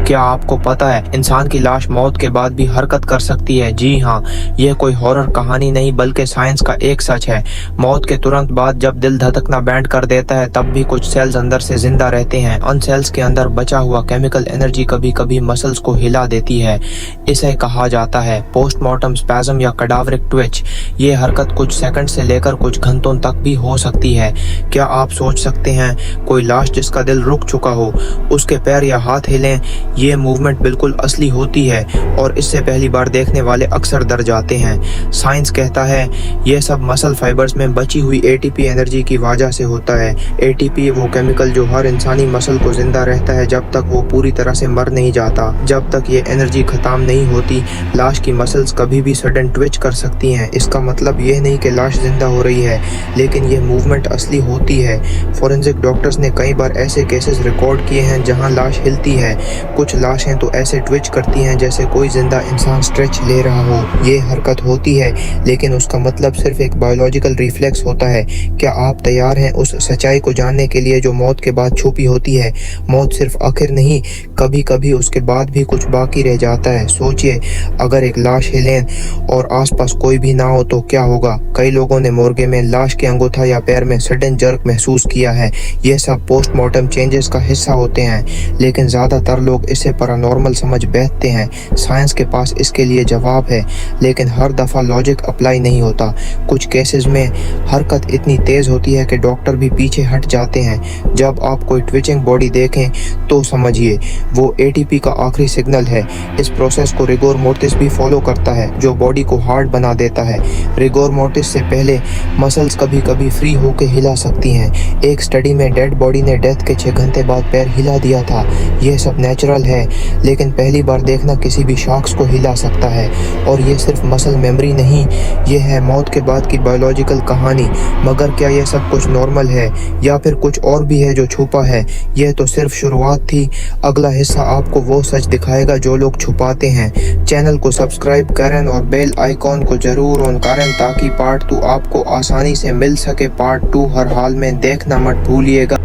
क्या आपको पता है इंसान की लाश मौत के बाद भी हरकत कर सकती है? जी हाँ, यह कोई हॉरर कहानी नहीं बल्कि साइंस का एक सच है। मौत के तुरंत बाद जब दिल धड़कना बैंड कर देता है तब भी कुछ सेल्स अंदर से जिंदा रहते हैं। उन सेल्स के अंदर बचा हुआ केमिकल एनर्जी कभी कभी मसल्स को हिला देती है। इसे कहा जाता है पोस्टमार्टम स्पैज्म या कैडावरिक ट्विच। ये हरकत कुछ सेकंड से लेकर कुछ घंटों तक भी हो सकती है। क्या आप सोच सकते हैं कोई लाश जिसका दिल रुक चुका हो, उसके पैर या हाथ हिलें? ये मूवमेंट बिल्कुल असली होती है और इससे पहली बार देखने वाले अक्सर डर जाते हैं। साइंस कहता है यह सब मसल फाइबर्स में बची हुई एटीपी एनर्जी की वजह से होता है। एटीपी वो केमिकल जो हर इंसानी मसल को जिंदा रहता है जब तक वो पूरी तरह से मर नहीं जाता। जब तक ये एनर्जी खत्म नहीं होती, लाश की मसल्स कभी भी सडन ट्विच कर सकती हैं। इसका मतलब ये नहीं कि लाश जिंदा हो रही है, लेकिन ये मूवमेंट असली होती है। फॉरेंसिक डॉक्टर्स ने कई बार ऐसे केसेस रिकॉर्ड किए हैं जहां लाश हिलती है। कुछ लाशें तो ऐसे ट्विच करती हैं जैसे कोई जिंदा इंसान स्ट्रेच ले रहा हो। ये हरकत होती है, लेकिन उसका मतलब सिर्फ एक बायोलॉजिकल रिफ्लेक्स होता है। क्या आप तैयार हैं उस सच्चाई को जानने के लिए जो मौत के बाद छुपी होती है? मौत सिर्फ आखिर नहीं, कभी कभी उसके बाद भी कुछ बाकी रह जाता है। सोचिए, अगर एक लाश हिले और आसपास कोई भी ना हो तो क्या होगा? कई लोगों ने मोर्गे में लाश के अंगूठा या पैर में सडन जर्क महसूस किया है। ये सब पोस्टमार्टम चेंजेस का हिस्सा होते हैं, लेकिन ज्यादातर लोग इसे पैरानॉर्मल समझ बैठते हैं। साइंस के पास इसके लिए जवाब है, लेकिन हर दफा लॉजिक अप्लाई नहीं होता। कुछ केसेस में हरकत इतनी तेज होती है कि डॉक्टर भी पीछे हट जाते हैं। जब आप कोई ट्विचिंग बॉडी देखें तो समझिए वो एटीपी का आखिरी सिग्नल है। इस प्रोसेस को रिगोर मोर्टिस भी फॉलो करता है, जो बॉडी को हार्ड बना देता है। रिगोर मोर्टिस से पहले मसल्स कभी कभी फ्री होकर हिला सकती हैं। एक स्टडी में डेड बॉडी ने डेथ के 6 घंटे बाद पैर हिला दिया था। यह सब नेचुरल है, लेकिन पहली बार देखना किसी भी शख्स को हिला सकता है। और ये सिर्फ मसल मेमोरी नहीं, यह है मौत के बाद की बायोलॉजिकल कहानी। मगर क्या यह सब कुछ नॉर्मल है या फिर कुछ और भी है जो छुपा है? यह तो सिर्फ शुरुआत थी। अगला हिस्सा आपको वो सच दिखाएगा जो लोग छुपाते हैं। चैनल को सब्सक्राइब करें और बेल आइकॉन को जरूर ऑन करें ताकि पार्ट 2 आपको आसानी से मिल सके। पार्ट 2 हर हाल में देखना मत भूलिएगा।